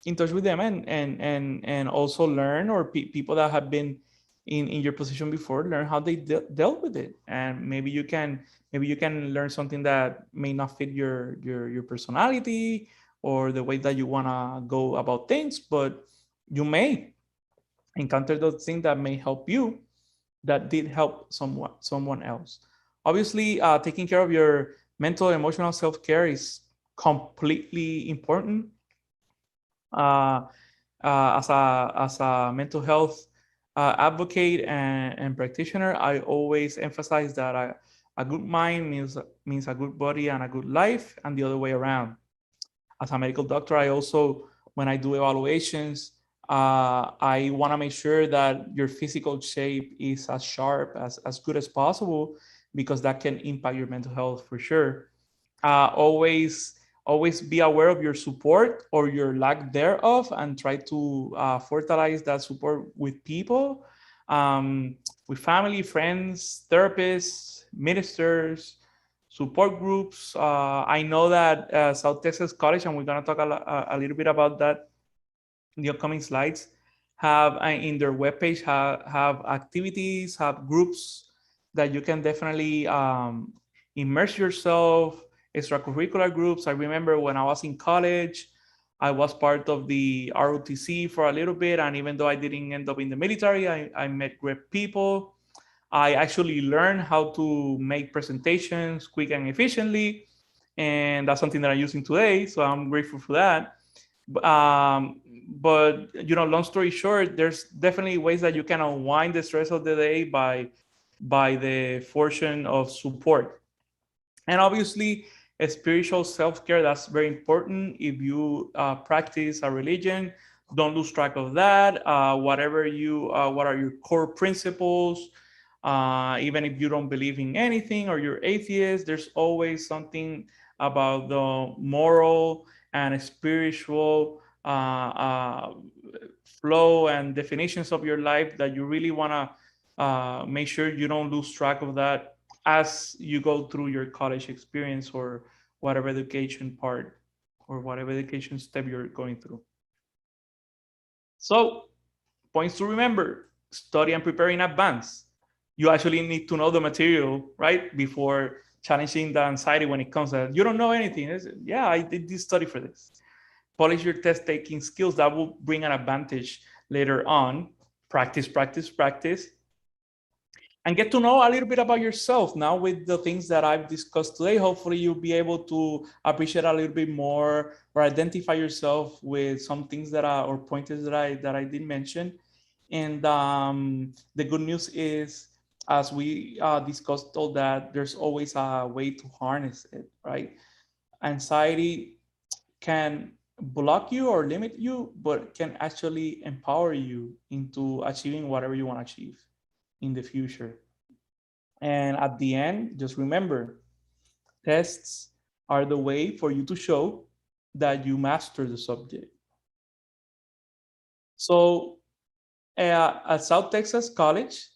in touch with them, and also learn, or people that have been in your position before, learn how they dealt with it, and maybe you can learn something that may not fit your personality or the way that you want to go about things, but you may encounter those things that may help you, that did help someone else. Obviously, taking care of your mental and emotional self-care is completely important. uh, as a mental health advocate and practitioner, I always emphasize that a good mind means a good body and a good life, and the other way around. As a medical doctor, I also, when I do evaluations, I want to make sure that your physical shape is as sharp, as good as possible, because that can impact your mental health for sure. Always be aware of your support or your lack thereof, and try to fertilize that support with people, um, with family, friends, therapists, ministers, support groups. I know that South Texas College, and we're going to talk a little bit about that in the upcoming slides, have in their webpage have activities, have groups that you can definitely immerse yourself, extracurricular groups. I remember when I was in college, I was part of the ROTC for a little bit, and even though I didn't end up in the military, I met great people. I actually learned how to make presentations quick and efficiently, and that's something that I'm using today. So I'm grateful for that. But long story short, there's definitely ways that you can unwind the stress of the day by the fortune of support. And obviously, a spiritual self-care, that's very important. If you practice a religion, don't lose track of that. What are your core principles? Even if you don't believe in anything or you're atheist, there's always something about the moral and spiritual flow and definitions of your life that you really want to make sure you don't lose track of that as you go through your college experience, or whatever education part or whatever education step you're going through. So, points to remember: study and prepare in advance. You actually need to know the material, right, before challenging the anxiety when it comes to that. You don't know anything. Yeah, I did this study for this. Polish your test taking skills. That will bring an advantage later on. Practice, practice, practice, and get to know a little bit about yourself. Now, with the things that I've discussed today, hopefully you'll be able to appreciate a little bit more, or identify yourself with some things or pointers that I did mention. And the good news is, as we discussed all that, there's always a way to harness it, right? Anxiety can block you or limit you, but can actually empower you into achieving whatever you want to achieve in the future. And at the end, just remember, tests are the way for you to show that you master the subject. So at South Texas College,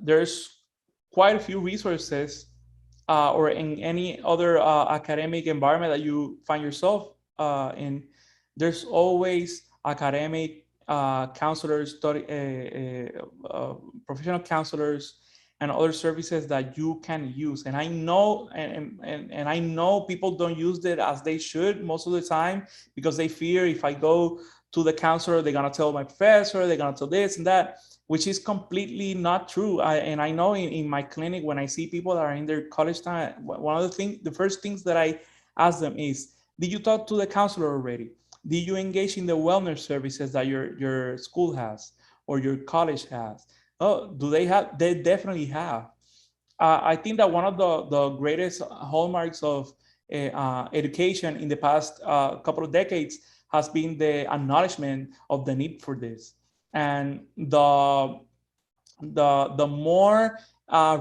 there's quite a few resources, or in any other academic environment that you find yourself in. There's always academic counselors, professional counselors, and other services that you can use. And I know, and I know people don't use it as they should most of the time, because they fear, if I go to the counselor, they're gonna tell my professor, they're gonna tell this and that, which is completely not true. And I know in my clinic, when I see people that are in their college time, one of the first things that I ask them is, did you talk to the counselor already? Did you engage in the wellness services that your school has or your college has? Oh, do they have? They definitely have. I think that one of the greatest hallmarks of education in the past couple of decades has been the acknowledgement of the need for this. And the more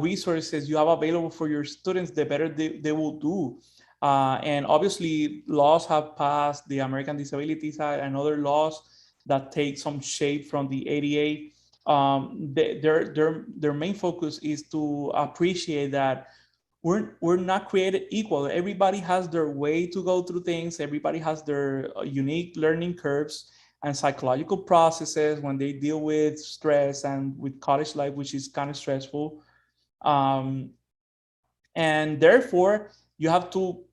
resources you have available for your students, the better they will do. And obviously, laws have passed, the American Disabilities Act and other laws that take some shape from the ADA. Their main focus is to appreciate that we're not created equal. Everybody has their way to go through things. Everybody has their unique learning curves and psychological processes when they deal with stress and with college life, which is kind of stressful. Um, and therefore you have to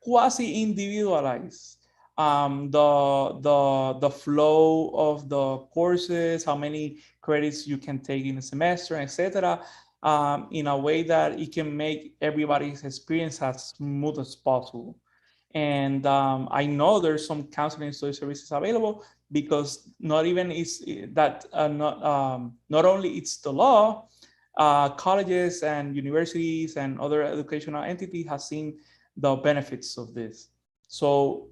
quasi individualize the flow of the courses, how many credits you can take in a semester, etc., in a way that it can make everybody's experience as smooth as possible. And I know there's some counseling and study services available, because not even is that not only it's the law, colleges and universities and other educational entities have seen the benefits of this. So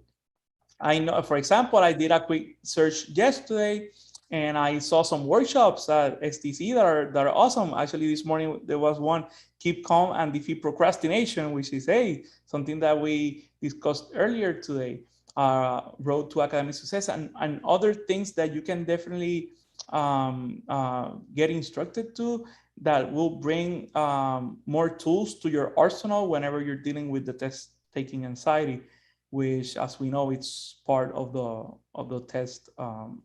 I know, for example, I did a quick search yesterday and I saw some workshops at STC that are awesome. Actually, this morning there was one, Keep Calm and Defeat Procrastination, which is something that we discussed earlier today, Road to Academic Success, and other things that you can definitely get instructed to, that will bring more tools to your arsenal whenever you're dealing with the test taking anxiety, which, as we know, it's part of the test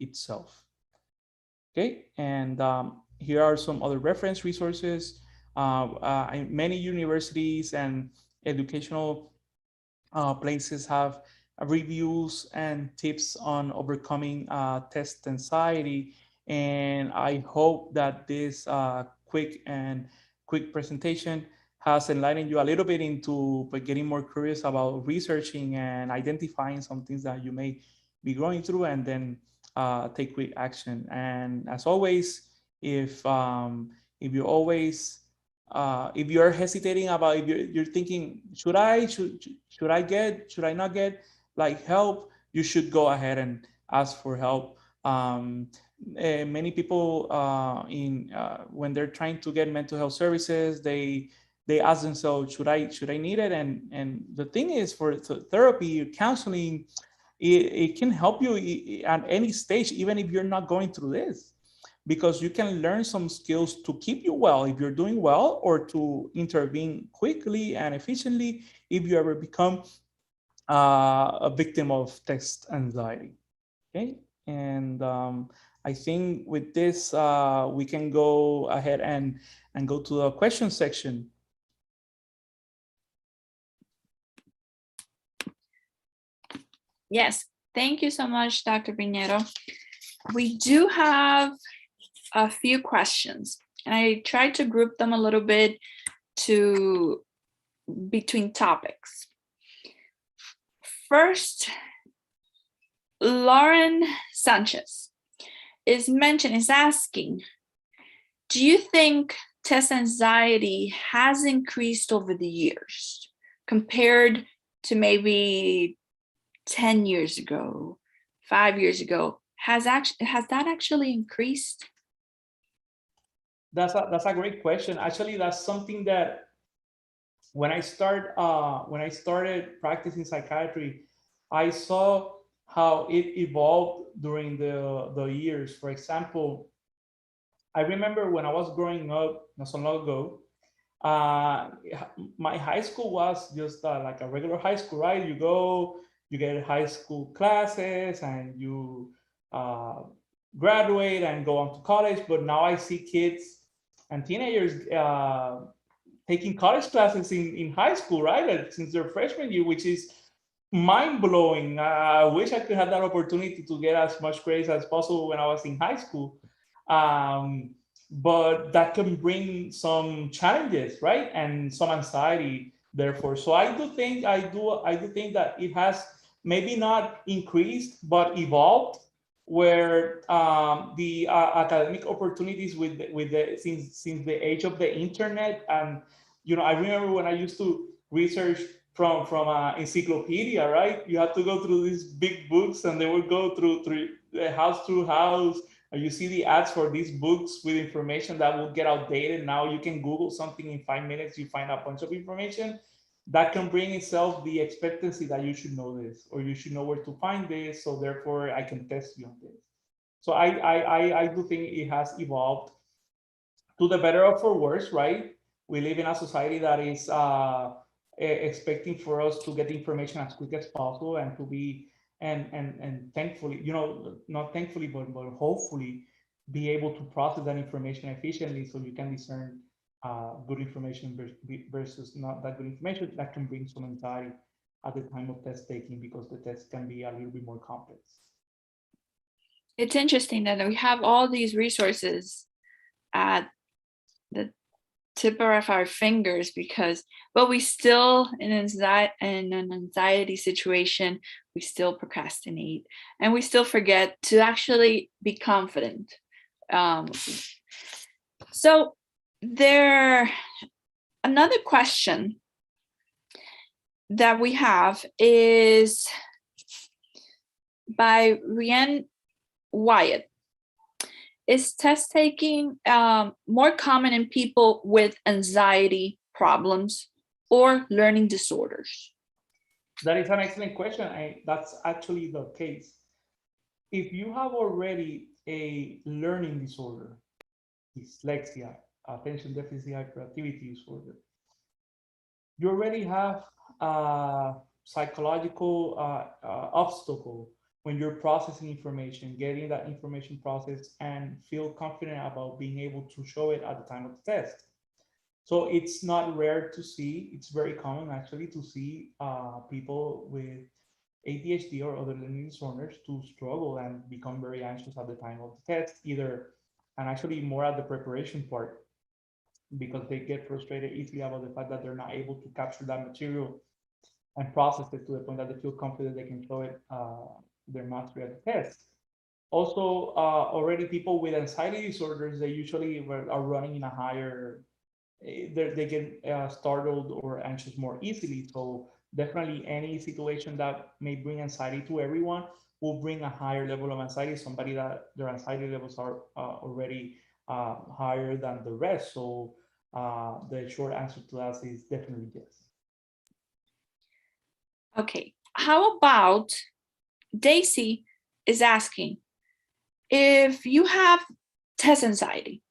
itself. Okay, and here are some other reference resources. Many universities and educational places have reviews and tips on overcoming test anxiety. And I hope that this quick presentation has enlightened you a little bit into getting more curious about researching and identifying some things that you may be going through, and then take quick action. And as always, if you always if you're hesitating about, if you're thinking, should I not get like help, you should go ahead and ask for help. Many people when they're trying to get mental health services, they ask themselves, should I need it? And the thing is, for therapy, counseling, it can help you at any stage, even if you're not going through this, because you can learn some skills to keep you well if you're doing well, or to intervene quickly and efficiently if you ever become a victim of test anxiety. Okay, and I think with this we can go ahead and go to the question section. Yes, thank you so much, Dr. Pinheiro. We do have a few questions, and I tried to group them a little bit to between topics. First, Lauren Sanchez is asking, do you think test anxiety has increased over the years compared to maybe 10 years ago, 5 years ago? Has that actually increased? That's a great question. Actually, that's something that when I started practicing psychiatry, I saw how it evolved during the years. For example, I remember when I was growing up not so long ago, uh, my high school was just like a regular high school, right? You go, you get high school classes, and you graduate and go on to college. But now I see kids and teenagers taking college classes in high school, right? Since their freshman year, which is mind blowing. I wish I could have that opportunity to get as much grades as possible when I was in high school. Um, but that can bring some challenges, right? And some anxiety, therefore. So I do think that it has maybe not increased, but evolved, where the academic opportunities with the since the age of the internet. And I remember when I used to research from encyclopedia, right? You have to go through these big books, and they would go through house through house, and you see the ads for these books with information that will get outdated. Now you can Google something in 5 minutes, you find a bunch of information that can bring itself the expectancy that you should know this, or you should know where to find this, so therefore I can test you on this. So I do think it has evolved to the better or for worse, right? We live in a society that is expecting for us to get the information as quick as possible, and to be and thankfully, not thankfully, but hopefully be able to process that information efficiently, so you can discern good information versus not that good information. That can bring some anxiety at the time of test taking, because the test can be a little bit more complex. It's interesting that we have all these resources at the tip of our fingers, but we still, in an anxiety situation, we still procrastinate, and we still forget to actually be confident. So another question that we have is by Rian Wyatt. Is test taking more common in people with anxiety problems or learning disorders? That is an excellent question. That's actually the case. If you have already a learning disorder, dyslexia, attention deficit hyperactivity disorder, you already have a psychological obstacle when you're processing information, getting that information processed, and feel confident about being able to show it at the time of the test. So it's not rare to see, it's very common actually to see people with ADHD or other learning disorders to struggle and become very anxious at the time of the test, and actually more at the preparation part, because they get frustrated easily about the fact that they're not able to capture that material and process it to the point that they feel confident they can show it their mastery at the test. Also, already people with anxiety disorders, they usually are running in a higher, they get startled or anxious more easily. So definitely any situation that may bring anxiety to everyone will bring a higher level of anxiety, somebody that their anxiety levels are already higher than the rest. So the short answer to that is definitely yes. Okay, how about Daisy is asking, if you have test anxiety,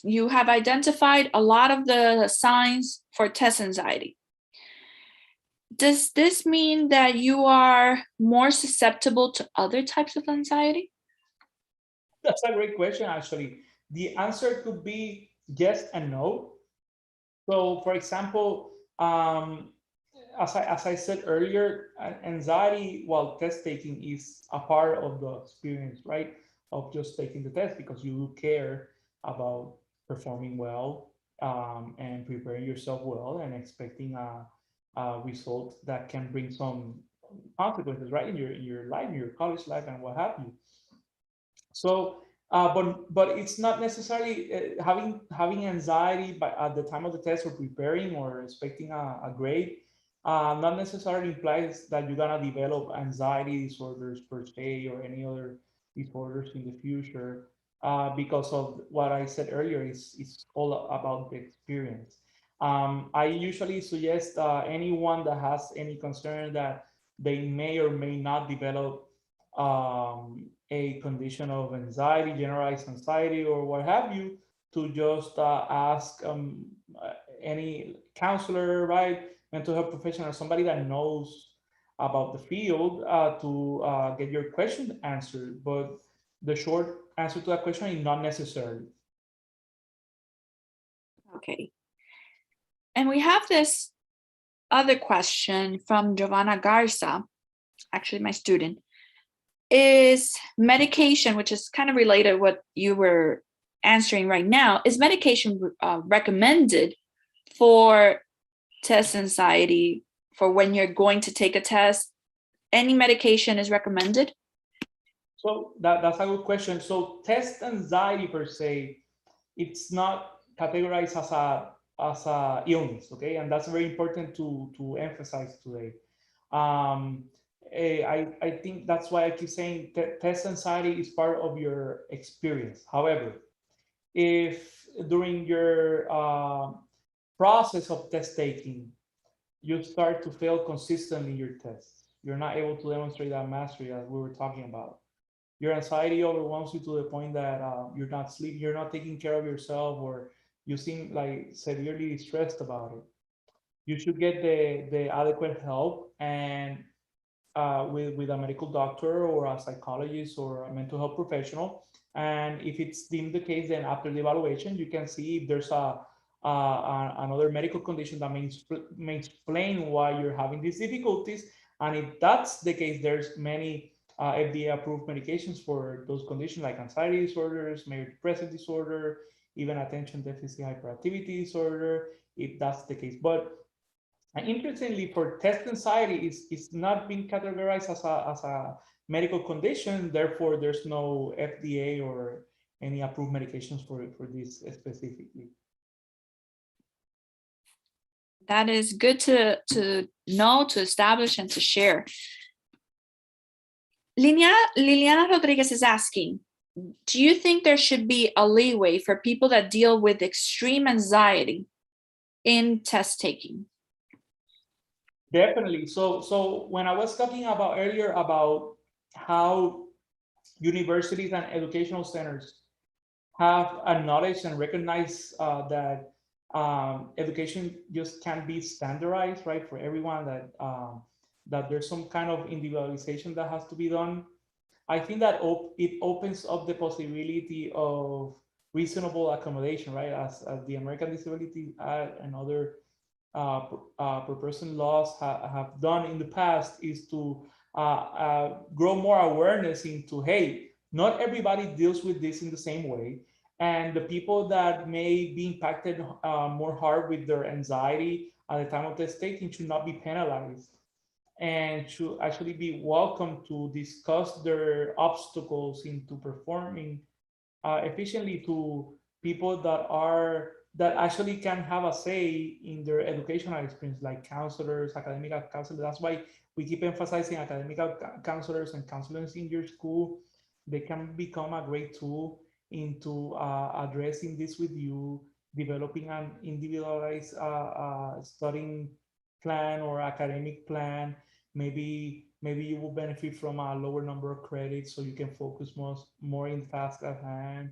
you have identified a lot of the signs for test anxiety. Does this mean that you are more susceptible to other types of anxiety? That's a great question, actually. The answer could be yes and no. So, for example, as I said earlier, anxiety while test taking is a part of the experience, right? Of just taking the test, because you care about performing well, and preparing yourself well, and expecting a result that can bring some consequences, right, in your life, in your college life, and what have you. So, but it's not necessarily having anxiety at the time of the test, or preparing, or expecting a grade. Not necessarily implies that you're gonna develop anxiety disorders per se, or any other disorders in the future, because of what I said earlier. It's all about the experience. I usually suggest anyone that has any concern that they may or may not develop a condition of anxiety, generalized anxiety, or what have you, to just ask any counselor, right, mental health professional, somebody that knows about the field, to get your question answered. But the short answer to that question is not necessarily. Okay. And we have this other question from Giovanna Garza, actually my student. Is medication, which is kind of related to what you were answering right now, is medication recommended for test anxiety, for when you're going to take a test? Any medication is recommended? So that's a good question. So test anxiety per se, it's not categorized as a illness, okay? And that's very important to emphasize today. Um, I think that's why I keep saying test anxiety is part of your experience. However, if during your process of test taking, you start to fail consistently in your tests, you're not able to demonstrate that mastery as we were talking about. Your anxiety overwhelms you to the point that you're not sleeping, you're not taking care of yourself, or you seem like severely stressed about it. You should get the adequate help and with a medical doctor or a psychologist or a mental health professional. And if it's deemed the case, then after the evaluation, you can see if there's another medical condition that may explain why you're having these difficulties. And if that's the case, there's many FDA-approved medications for those conditions like anxiety disorders, major depressive disorder, even attention deficit hyperactivity disorder, if that's the case. But and interestingly, for test anxiety, it's not being categorized as a medical condition. Therefore, there's no FDA or any approved medications for this specifically. That is good to know, to establish, and to share. Liliana Rodriguez is asking, do you think there should be a leeway for people that deal with extreme anxiety in test taking? Definitely. So when I was talking about earlier about how universities and educational centers have acknowledged and recognized that education just can't be standardized, right, for everyone, that there's some kind of individualization that has to be done. I think that it opens up the possibility of reasonable accommodation, right, as the American Disability Act and other per person laws have done in the past, is to grow more awareness into, hey, not everybody deals with this in the same way. And the people that may be impacted more hard with their anxiety at the time of test taking should not be penalized and should actually be welcome to discuss their obstacles into performing efficiently to people that actually can have a say in their educational experience, like counselors, academic counselors. That's why we keep emphasizing academic counselors and counselors in your school. They can become a great tool into addressing this with you, developing an individualized studying plan or academic plan. Maybe you will benefit from a lower number of credits so you can focus more in task at hand.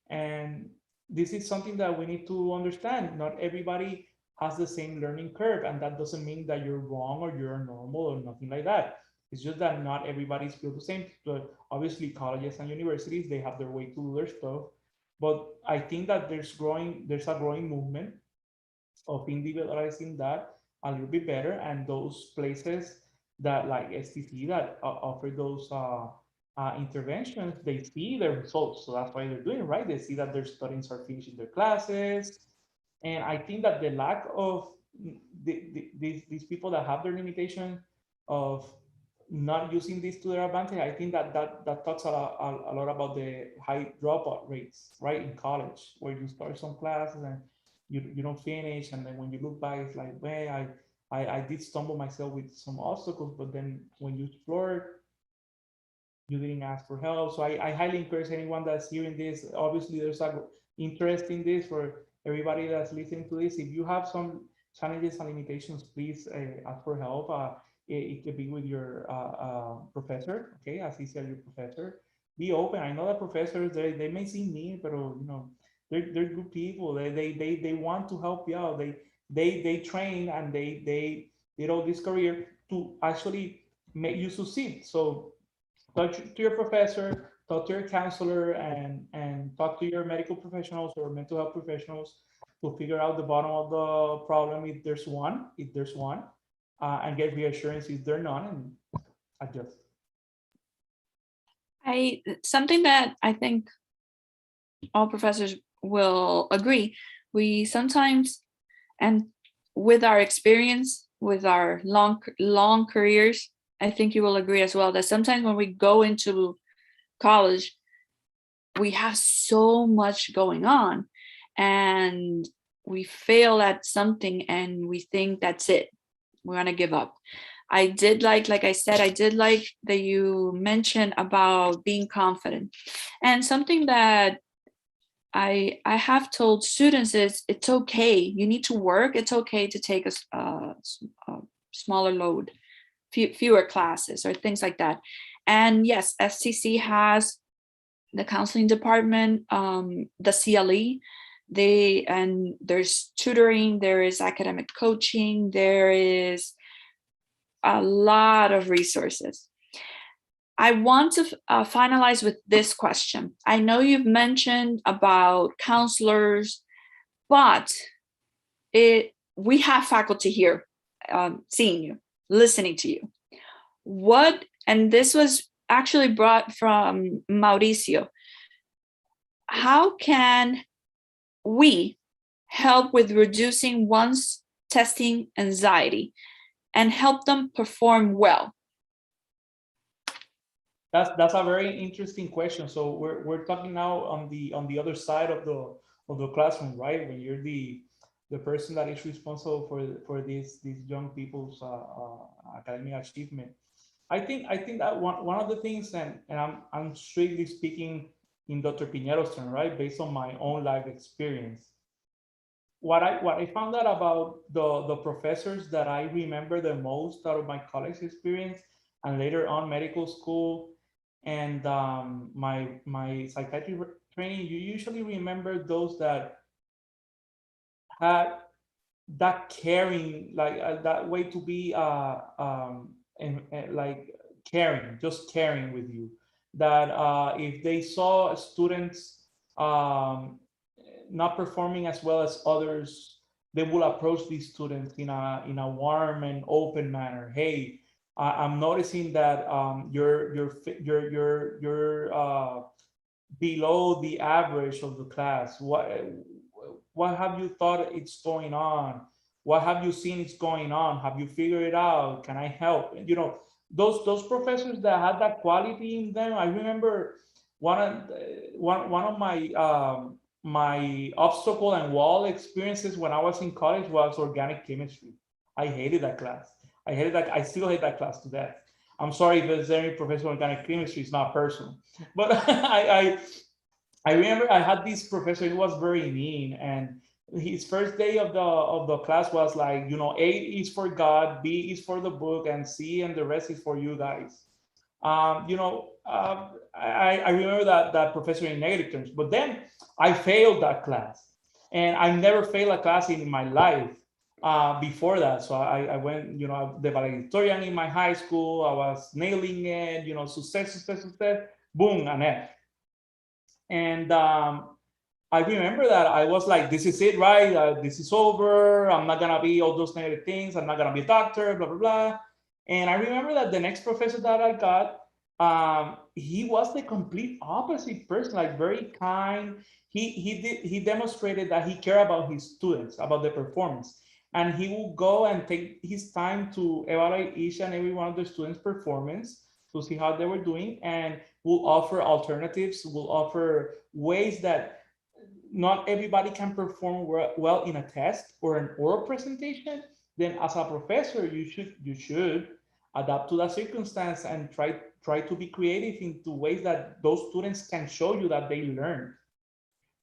And this is something that we need to understand. Not everybody has the same learning curve, and that doesn't mean that you're wrong or you're normal or nothing like that. It's just that not everybody's built the same. But obviously colleges and universities, they have their way to do their stuff. But I think that there's a growing movement of individualizing that a little bit better, and those places that like STC that offer those interventions, they see the results, so that's why they're doing it, right. They see that their students are finishing their classes, and I think that the lack of these people that have their limitation of not using this to their advantage, I think that talks a lot about the high dropout rates, right, in college, where you start some classes and you don't finish, and then when you look back, it's like, man, I did stumble myself with some obstacles, but then when you explore, you didn't ask for help. So I highly encourage anyone that's hearing this. Obviously, there's a interest in this for everybody that's listening to this. If you have some challenges and limitations, please ask for help. It could be with your professor, okay, as he said, your professor. Be open. I know that professors, they may seem mean, but they're good people. They want to help you out. They train and they did all this career to actually make you succeed. So talk to your professor, talk to your counselor, and talk to your medical professionals or mental health professionals to figure out the bottom of the problem if there's one, and get reassurance if there's none, and adjust. Something that I think all professors will agree, we sometimes, and with our experience, with our long careers, I think you will agree as well that sometimes when we go into college, we have so much going on and we fail at something and we think that's it. We're gonna give up. I did like I said, I did like that you mentioned about being confident. And something that I have told students is it's okay. You need to work. It's okay to take a smaller load, fewer classes or things like that. And yes, FCC has the counseling department, the CLE. And there's tutoring, there is academic coaching, there is a lot of resources. I want to finalize with this question. I know you've mentioned about counselors, but we have faculty here seeing you, listening to you. And this was actually brought from Mauricio. How can we help with reducing one's testing anxiety and help them perform well? That's a very interesting question. So we're talking now on the other side of the classroom, right? When you're the person that is responsible for these young people's academic achievement. I think that one of the things, and I'm strictly speaking in Dr. Piñero's term, right, based on my own life experience. What I found out about the professors that I remember the most out of my college experience and later on medical school and my psychiatry training, you usually remember those that had that caring, like that way to be and like caring, just caring with you. That if they saw students not performing as well as others, they will approach these students in a warm and open manner. Hey, I'm noticing that you're below the average of the class. What have you thought it's going on? What have you seen it's going on? Have you figured it out? Can I help? You know, those professors that had that quality in them. I remember one of my obstacle and wall experiences when I was in college was organic chemistry. I hated that class. I hated that. I still hate that class to death. I'm sorry if there's any professor of organic chemistry. It's not personal, but I remember I had this professor. He was very mean, and his first day of the class was like, you know, A is for God, B is for the book, and C and the rest is for you guys. I remember that professor in negative terms. But then I failed that class, and I never failed a class in my life before that. So I went, you know, the valedictorian in my high school. I was nailing it, you know, success, boom, an F. And I remember that I was like, this is it, right? This is over. I'm not going to be all those negative things. I'm not going to be a doctor, blah, blah, blah. And I remember that the next professor that I got, he was the complete opposite person, like very kind. He demonstrated that he cared about his students, about their performance. And he will go and take his time to evaluate each and every one of the students' performance to see how they were doing, and will offer alternatives, will offer ways that not everybody can perform well in a test or an oral presentation. Then as a professor, you should adapt to that circumstance and try to be creative into ways that those students can show you that they learn,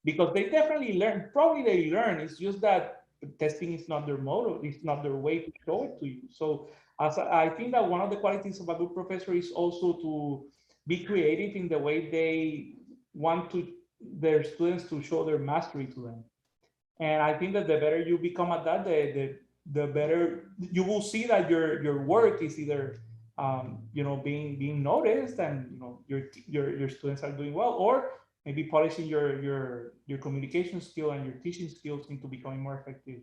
because they definitely learn. Probably they learn. It's just that testing is not their motto. It's not their way to show it to you. So I think that one of the qualities of a good professor is also to be creative in the way they want their students to show their mastery to them. And I think that the better you become at that, the better you will see that your work is either being noticed, and your students are doing well, or maybe polishing your communication skill and your teaching skills into becoming more effective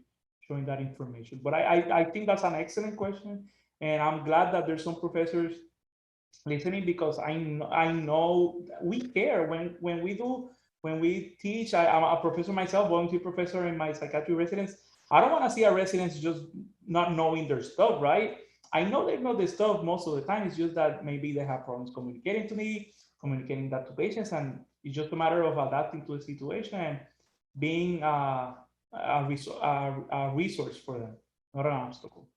showing that information. But I think that's an excellent question, and I'm glad that there's some professors listening, because I know we care when we teach. I'm a professor myself, volunteer professor in my psychiatry residence. I don't want to see our residents just not knowing their stuff, right? I know they know their stuff most of the time. It's just that maybe they have problems communicating to me, communicating that to patients, and it's just a matter of adapting to the situation and being a resource for them, not an obstacle.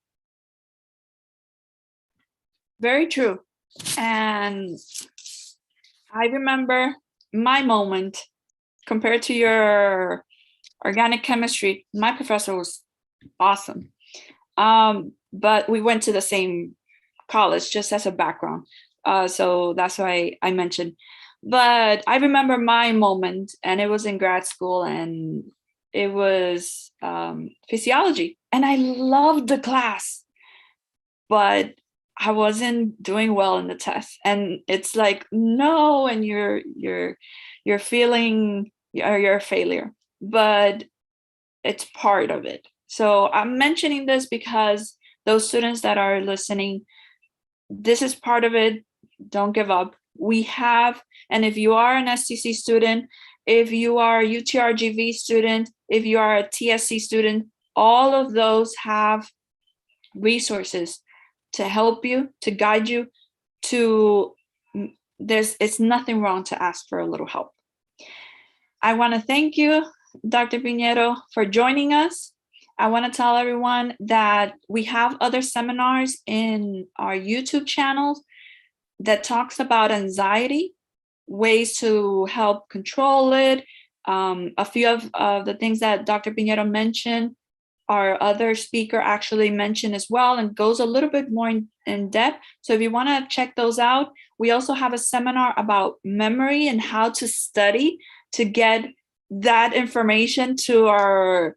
Very true. And I remember my moment compared to your organic chemistry. My professor was awesome. But we went to the same college, just as a background. So that's why I mentioned. But I remember my moment, and it was in grad school, and it was physiology. And I loved the class, but I wasn't doing well in the test. And it's like, no, and you're feeling you're a failure. But it's part of it. So I'm mentioning this because those students that are listening, this is part of it. Don't give up. We have, and if you are an STC student, if you are a UTRGV student, if you are a TSC student, all of those have resources to help you, to guide you, to it's nothing wrong to ask for a little help. I want to thank you, Dr. Piñero, for joining us. I want to tell everyone that we have other seminars in our YouTube channel that talks about anxiety, ways to help control it. A few of the things that Dr. Piñero mentioned, our other speaker actually mentioned as well, and goes a little bit more in depth. So if you want to check those out, we also have a seminar about memory and how to study to get that information to our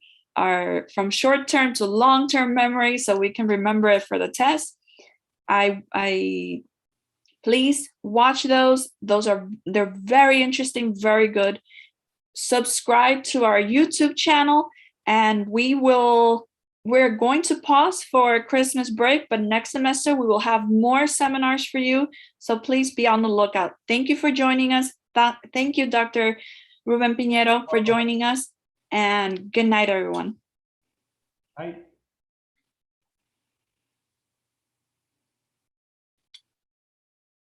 from short-term to long-term memory, so we can remember it for the test. I please watch those. They're very interesting, very good. Subscribe to our YouTube channel, and we're going to pause for Christmas break, but next semester we will have more seminars for you. So please be on the lookout. Thank you for joining us. Thank you, Dr. Ruben Piñero, for joining us, and good night, everyone. Bye.